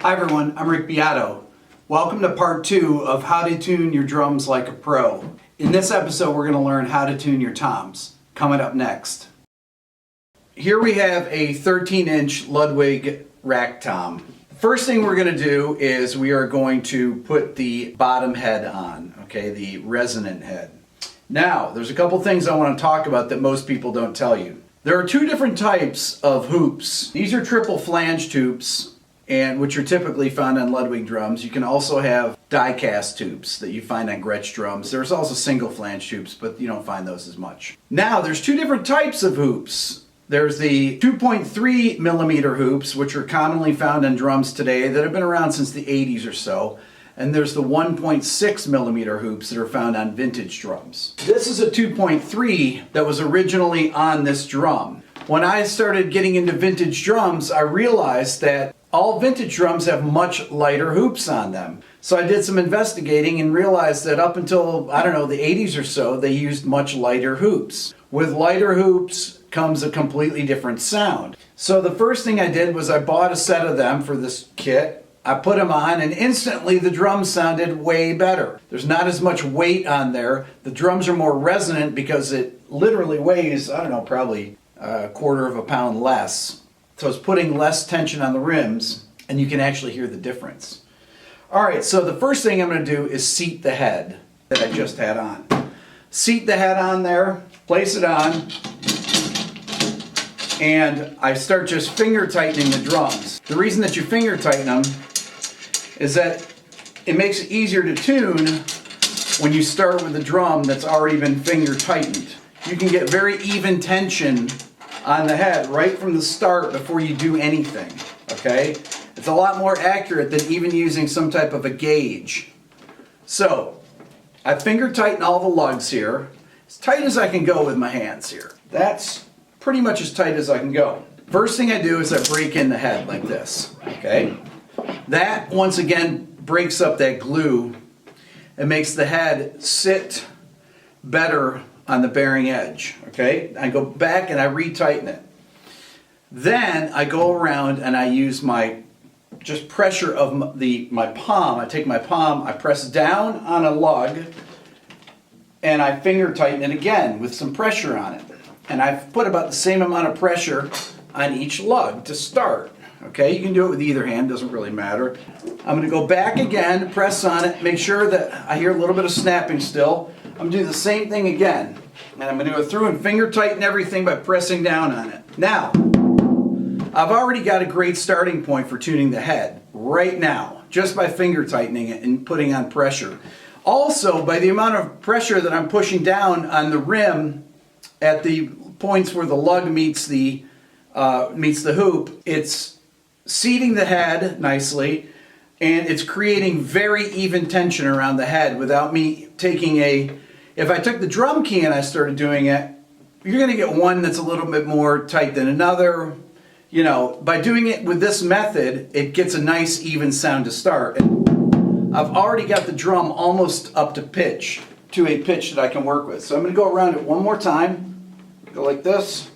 Hi everyone, I'm Rick Beato. Welcome to part 2 of how to tune your drums like a pro. In this episode we're going to learn how to tune your toms. Coming up next. Here we have a 13-inch Ludwig rack tom. First thing we're going to do is we are going to put the bottom head on, okay, the resonant head. Now, there's a couple things I want to talk about that most people don't tell you. There are two different types of hoops. These are triple flanged hoops, and which are typically found on Ludwig drums. You can also have die-cast tubes that you find on Gretsch drums. There's also single flange tubes, but you don't find those as much. Now, there's two different types of hoops. There's the 2.3 millimeter hoops, which are commonly found on drums today that have been around since the 80s or so. And there's the 1.6 millimeter hoops that are found on vintage drums. This is a 2.3 that was originally on this drum. When I started getting into vintage drums, I realized that all vintage drums have much lighter hoops on them. So I did some investigating and realized that up until, I don't know, the 80s or so, they used much lighter hoops. With lighter hoops comes a completely different sound. So the first thing I did was I bought a set of them for this kit. I put them on and instantly the drums sounded way better. There's not as much weight on there. The drums are more resonant because it literally weighs, I don't know, probably a quarter of a pound less. So it's putting less tension on the rims, and you can actually hear the difference. All right, so the first thing I'm going to do is seat the head that I just had on. Seat the head on there, place it on, and I start just finger tightening the drums. The reason that you finger tighten them is that it makes it easier to tune when you start with a drum that's already been finger tightened. You can get very even tension on the head right from the start before you do anything, okay? It's a lot more accurate than even using some type of a gauge. So, I finger tighten all the lugs here, as tight as I can go with my hands here. That's pretty much as tight as I can go. First thing I do is I break in the head like this, okay? That, once again, breaks up that glue and makes the head sit better on the bearing edge, okay? I go back and I retighten it. Then I go around and I use my just pressure of my palm. I take my palm, I press down on a lug, and I finger tighten it again with some pressure on it. And I've put about the same amount of pressure on each lug to start. Okay, you can do it with either hand, doesn't really matter. I'm going to go back again, press on it, make sure that I hear a little bit of snapping still. I'm going to do the same thing again. And I'm going to go through and finger tighten everything by pressing down on it. Now, I've already got a great starting point for tuning the head right now, just by finger tightening it and putting on pressure. Also, by the amount of pressure that I'm pushing down on the rim at the points where the lug meets the hoop, it's seating the head nicely, and it's creating very even tension around the head without me taking if I took the drum key and I started doing it, you're going to get one that's a little bit more tight than another. You know, by doing it with this method, it gets a nice even sound to start. And I've already got the drum almost up to pitch, to a pitch that I can work with. So I'm going to go around it one more time, go like this.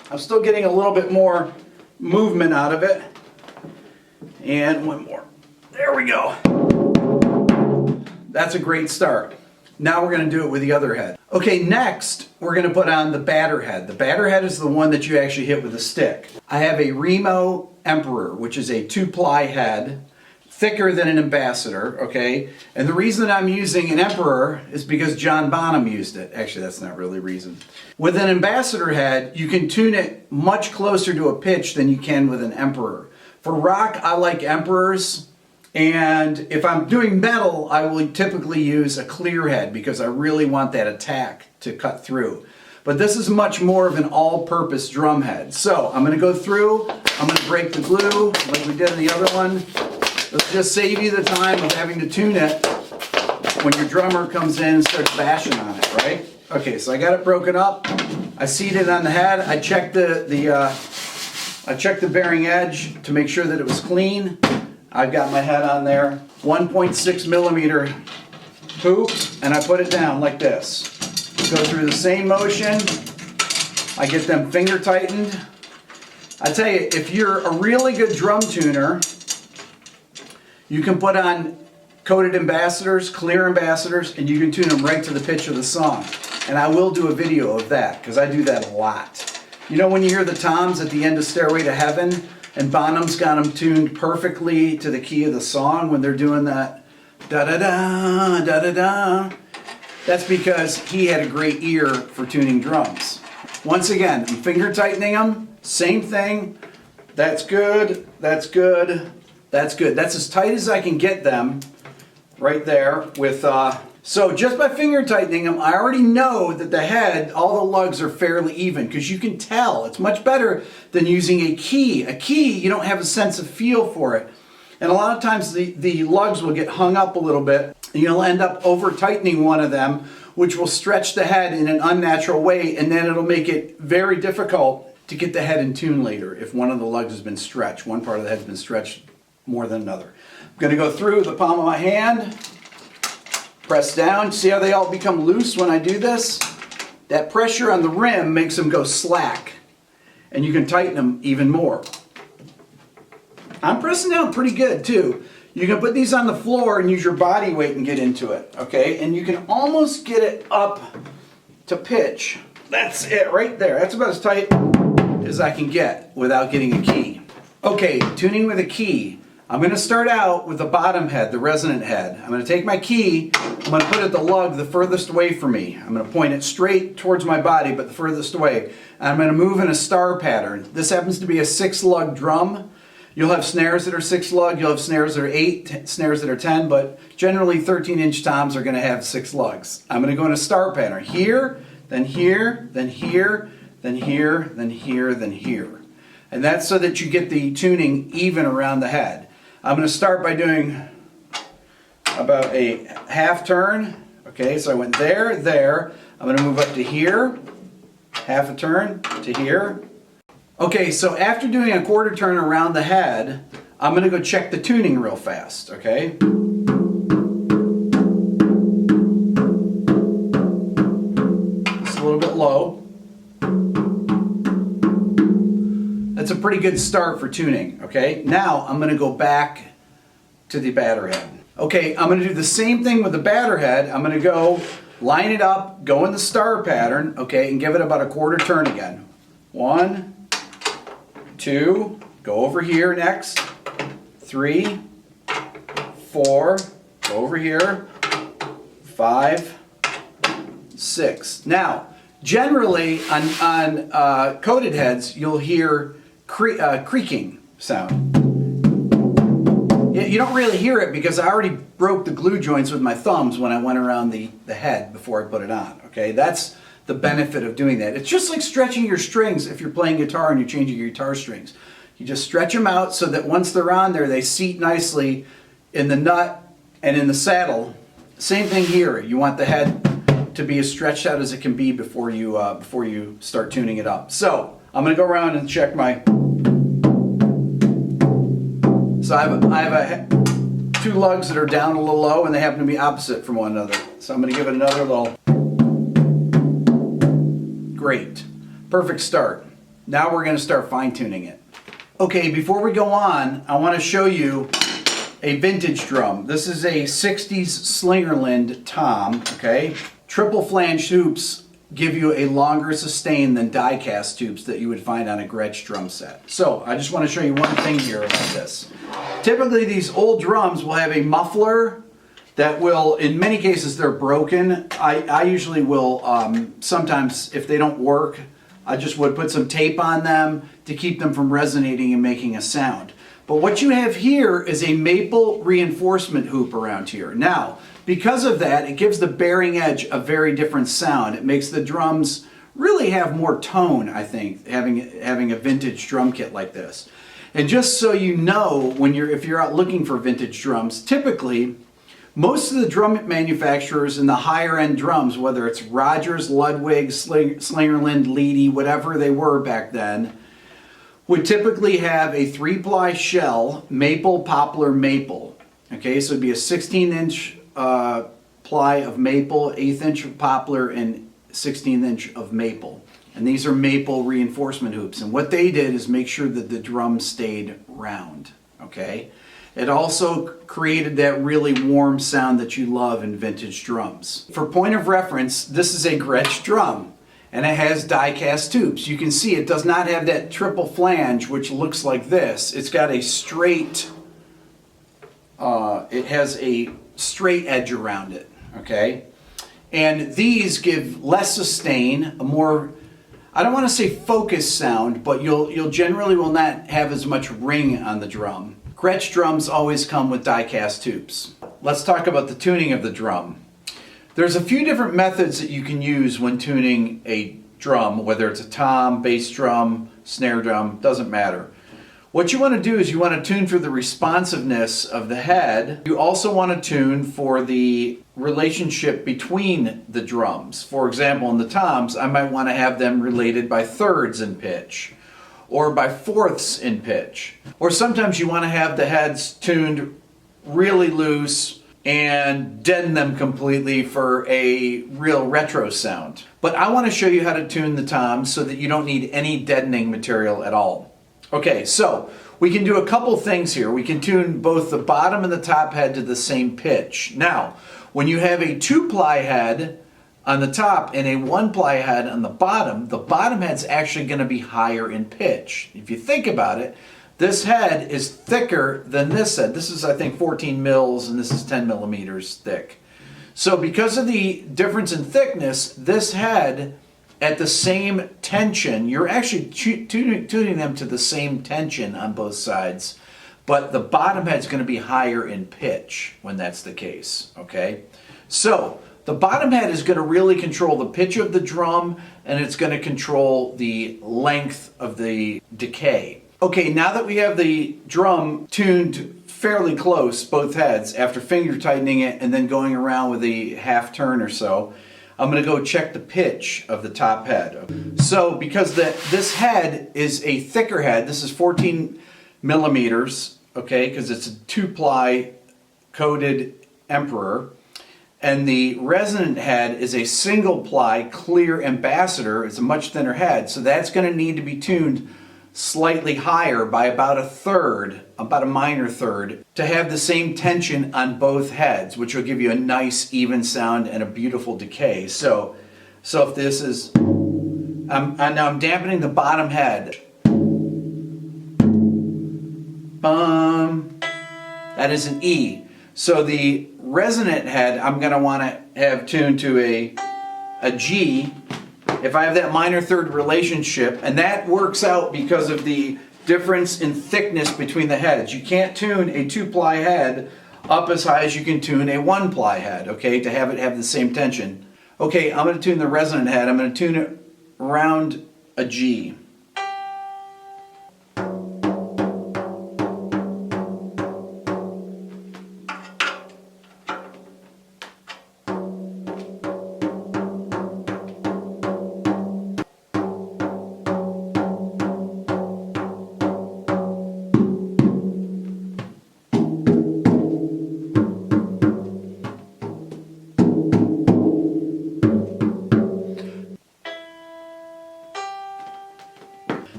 I'm still getting a little bit more movement out of it. And one more. There we go. That's a great start. Now we're going to do it with the other head. Okay, next we're going to put on the batter head. The batter head is the one that you actually hit with a stick. I have a Remo Emperor, which is a 2-ply head, thicker than an Ambassador, okay? And the reason that I'm using an Emperor is because John Bonham used it. Actually, that's not really the reason. With an Ambassador head, you can tune it much closer to a pitch than you can with an Emperor. For rock, I like Emperors. And if I'm doing metal, I will typically use a clear head because I really want that attack to cut through. But this is much more of an all-purpose drum head. So I'm going to go through, I'm going to break the glue like we did in the other one. Let's just save you the time of having to tune it when your drummer comes in and starts bashing on it, right? Okay, so I got it broken up. I seated it on the head. I checked I checked the bearing edge to make sure that it was clean. I've got my head on there, 1.6 millimeter hoop, and I put it down like this. Go through the same motion. I get them finger tightened. I tell you, if you're a really good drum tuner, You can put on coated ambassadors, clear ambassadors, and you can tune them right to the pitch of the song. And I will do a video of that because I do that a lot. You know when you hear the toms at the end of Stairway to Heaven and Bonham's got them tuned perfectly to the key of the song when they're doing that da-da-da, da-da-da? That's because he had a great ear for tuning drums. Once again, I'm finger tightening them, same thing. That's good, that's good, that's good. That's as tight as I can get them right there with, so just by finger tightening them, I already know that the head, all the lugs are fairly even because you can tell. It's much better than using a key. A key, you don't have a sense of feel for it. And a lot of times the lugs will get hung up a little bit and you'll end up over tightening one of them, which will stretch the head in an unnatural way, and then it'll make it very difficult to get the head in tune later if one of the lugs has been stretched. One part of the head's been stretched more than another. I'm going to go through the palm of my hand, press down. See how they all become loose when I do this? That pressure on the rim makes them go slack, and you can tighten them even more. I'm pressing down pretty good too. You can put these on the floor and use your body weight and get into it, okay? And you can almost get it up to pitch. That's it right there. That's about as tight as I can get without getting a key. Okay, tuning with a key. I'm going to start out with the bottom head, the resonant head. I'm going to take my key, I'm going to put it at the lug the furthest away from me. I'm going to point it straight towards my body, but the furthest away. And I'm going to move in a star pattern. This happens to be a 6-lug drum. You'll have snares that are 6-lug, you'll have snares that are 8, snares that are 10, but generally 13-inch toms are going to have 6 lugs. I'm going to go in a star pattern. Here, then here, then here, then here, then here, then here. And that's so that you get the tuning even around the head. I'm going to start by doing about a half turn. Okay, so I went there, there. I'm going to move up to here, half a turn to here. Okay, so after doing a quarter turn around the head, I'm going to go check the tuning real fast, okay? It's a little bit low. That's a pretty good start for tuning, okay? Now I'm going to go back to the batter head. Okay, I'm going to do the same thing with the batter head. I'm going to go line it up, go in the star pattern, okay, and give it about a quarter turn again. 1, 2, go over here next, 3, 4, go over here, 5, 6. Now, generally on coated heads, you'll hear creaking sound. You don't really hear it because I already broke the glue joints with my thumbs when I went around the head before I put it on. Okay, that's the benefit of doing that. It's just like stretching your strings if you're playing guitar and you're changing your guitar strings. You just stretch them out so that once they're on there, they seat nicely in the nut and in the saddle. Same thing here. You want the head to be as stretched out as it can be before you start tuning it up. So I'm going to go around and check my. So I have 2 lugs that are down a little low, and they happen to be opposite from one another. So I'm going to give it another little. Great. Perfect start. Now we're going to start fine-tuning it. Okay, before we go on, I want to show you a vintage drum. This is a 60s Slingerland tom, okay? Triple flange hoops give you a longer sustain than die-cast tubes that you would find on a Gretsch drum set. So, I just want to show you one thing here about this. Typically, these old drums will have a muffler that will, in many cases, they're broken. I usually will, sometimes, if they don't work, I just would put some tape on them to keep them from resonating and making a sound. But what you have here is a maple reinforcement hoop around here. Now, because of that, it gives the bearing edge a very different sound. It makes the drums really have more tone, I think, having a vintage drum kit like this. And just so you know, if you're out looking for vintage drums, typically, most of the drum manufacturers in the higher end drums, whether it's Rogers, Ludwig, Slingerland, Leedy, whatever they were back then, would typically have a 3-ply shell, maple, poplar, maple. Okay, so it'd be a 16-inch ply of maple, 1/8 inch of poplar, and 16th inch of maple. And these are maple reinforcement hoops. And what they did is make sure that the drum stayed round. okay? It also created that really warm sound that you love in vintage drums. For point of reference, this is a Gretsch drum, and it has die-cast tubes. You can see it does not have that triple flange, which looks like this. It's got a straight, it has a straight edge around it, okay? And these give less sustain, a more, I don't want to say focused sound, but you'll generally will not have as much ring on the drum. Gretsch drums always come with die-cast tubes. Let's talk about the tuning of the drum. There's a few different methods that you can use when tuning a drum, whether it's a tom, bass drum, snare drum, doesn't matter. What you want to do is you want to tune for the responsiveness of the head. You also want to tune for the relationship between the drums. For example, in the toms, I might want to have them related by thirds in pitch, or by fourths in pitch. Or sometimes you want to have the heads tuned really loose and deaden them completely for a real retro sound. But I want to show you how to tune the toms so that you don't need any deadening material at all. Okay, so we can do a couple things here. We can tune both the bottom and the top head to the same pitch. Now, when you have a 2-ply head on the top and a 1-ply head on the bottom head's actually going to be higher in pitch. If you think about it, this head is thicker than this head. This is, I think, 14 mils and this is 10 millimeters thick. So because of the difference in thickness, this head at the same tension, you're actually tuning them to the same tension on both sides, but the bottom head's going to be higher in pitch when that's the case, okay? So the bottom head is going to really control the pitch of the drum, and it's going to control the length of the decay. Okay, now that we have the drum tuned fairly close, both heads, after finger tightening it and then going around with a half turn or so, I'm going to go check the pitch of the top head. So because this head is a thicker head, this is 14 millimeters, okay, because it's a 2-ply coated Emperor, and the Resonant head is a 1-ply Clear Ambassador. It's a much thinner head, so that's going to need to be tuned slightly higher by about a third, about a minor third, to have the same tension on both heads, which will give you a nice even sound and a beautiful decay. So if this is, now I'm dampening the bottom head. Bum. That is an E. So the Resonant head, I'm going to want to have tuned to a G. If I have that minor third relationship, and that works out because of the difference in thickness between the heads. You can't tune a 2-ply head up as high as you can tune a 1-ply head, okay, to have it have the same tension. Okay, I'm going to tune the Resonant head. I'm going to tune it around a G.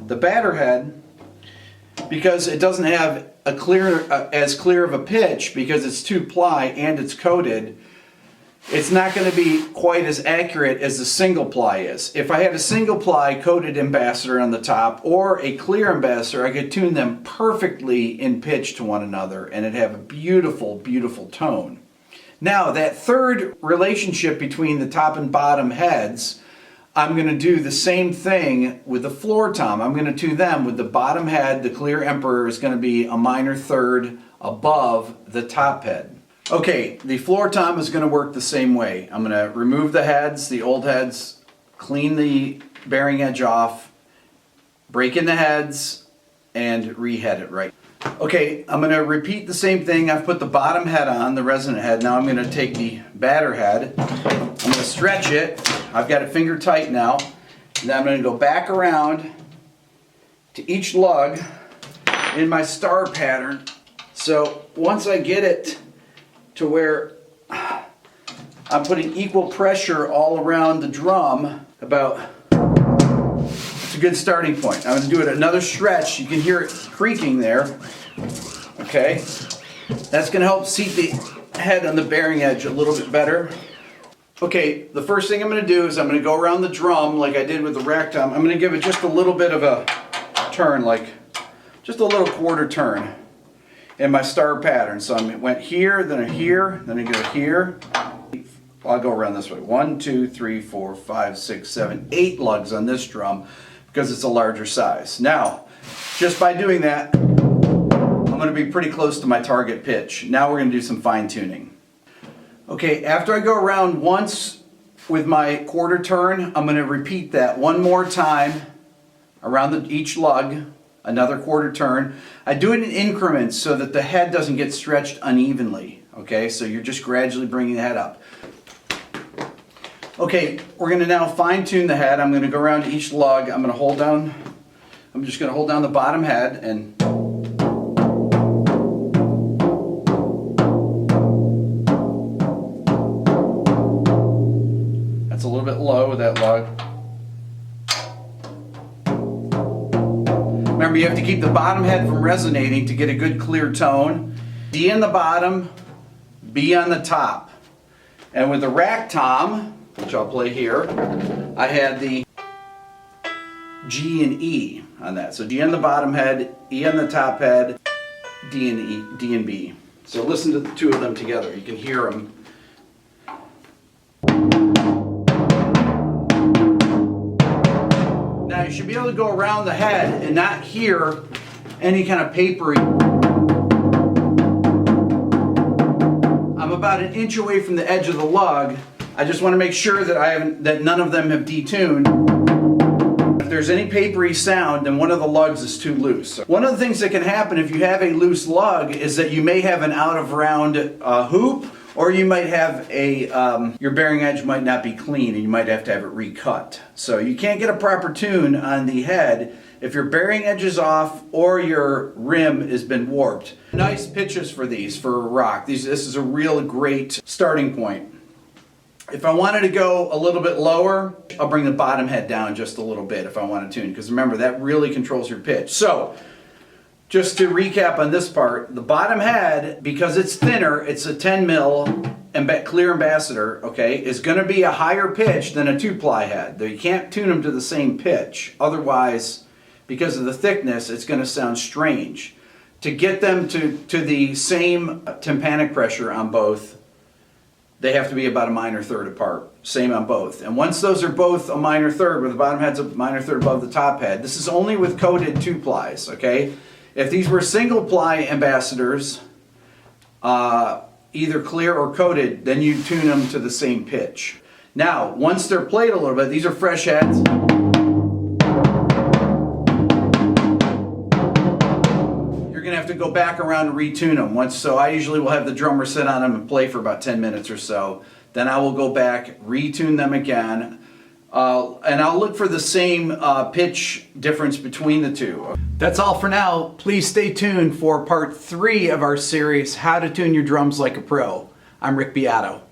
The batter head, because it doesn't have a as clear of a pitch because it's 2-ply and it's coated, it's not going to be quite as accurate as the 1-ply is. If I had a 1-ply coated Ambassador on the top or a Clear Ambassador, I could tune them perfectly in pitch to one another and it'd have a beautiful, beautiful tone. Now, that third relationship between the top and bottom heads, I'm going to do the same thing with the floor tom. I'm going to tune them with the bottom head. The Clear Emperor is going to be a minor third above the top head. Okay, the floor tom is going to work the same way. I'm going to remove the heads, the old heads, clean the bearing edge off, break in the heads, and rehead it right. Okay, I'm going to repeat the same thing. I've put the bottom head on, the Resonant head. Now I'm going to take the batter head. I'm going to stretch it. I've got it finger tight now. And then I'm going to go back around to each lug in my star pattern. So once I get it to where I'm putting equal pressure all around the drum, it's a good starting point. I'm going to do it another stretch. You can hear it creaking there. Okay, that's going to help seat the head on the bearing edge a little bit better. Okay, the first thing I'm going to do is I'm going to go around the drum like I did with the rack tom. I'm going to give it just a little bit of a turn, like just a little quarter turn in my star pattern. So I went here, then I here, then I go here. I'll go around this way. 1, 2, 3, 4, 5, 6, 7, 8 lugs on this drum because it's a larger size. Now, just by doing that, I'm going to be pretty close to my target pitch. Now we're going to do some fine tuning. Okay, after I go around once with my quarter turn, I'm going to repeat that one more time around each lug, another quarter turn. I do it in increments so that the head doesn't get stretched unevenly. Okay, so you're just gradually bringing the head up. Okay, we're going to now fine tune the head. I'm going to go around each lug. I'm just going to hold down the bottom head and that's a little bit low with that lug. Remember, you have to keep the bottom head from resonating to get a good clear tone. D on the bottom, B on the top. And with the rack tom, which I'll play here, I had the G and E on that. So D on the bottom head, E on the top head, D and E, D and B. So listen to the two of them together. You can hear them. Now you should be able to go around the head and not hear any kind of papery. I'm about an inch away from the edge of the lug. I just want to make sure that none of them have detuned. If there's any papery sound, then one of the lugs is too loose. One of the things that can happen if you have a loose lug is that you may have an out of round hoop, or you might have your bearing edge might not be clean and you might have to have it recut. So you can't get a proper tune on the head if your bearing edge is off or your rim has been warped. Nice pitches for these, for a rock. This is a real great starting point. If I wanted to go a little bit lower, I'll bring the bottom head down just a little bit if I want to tune, because remember, that really controls your pitch. So, just to recap on this part, the bottom head, because it's thinner, it's a 10 mil Clear Ambassador, okay, is going to be a higher pitch than a 2-ply head. You can't tune them to the same pitch. Otherwise, because of the thickness, it's going to sound strange. To get them to the same tympanic pressure on both, they have to be about a minor third apart. Same on both. And once those are both a minor third, where the bottom head's a minor third above the top head, this is only with coated 2-plies, okay? If these were single-ply ambassadors, either clear or coated, then you tune them to the same pitch. Now, once they're played a little bit, these are fresh heads. You're going to have to go back around and retune them. So I usually will have the drummer sit on them and play for about 10 minutes or so. Then I will go back, retune them again, and I'll look for the same pitch difference between the two. That's all for now. Please stay tuned for part 3 of our series, How to Tune Your Drums Like a Pro. I'm Rick Beato.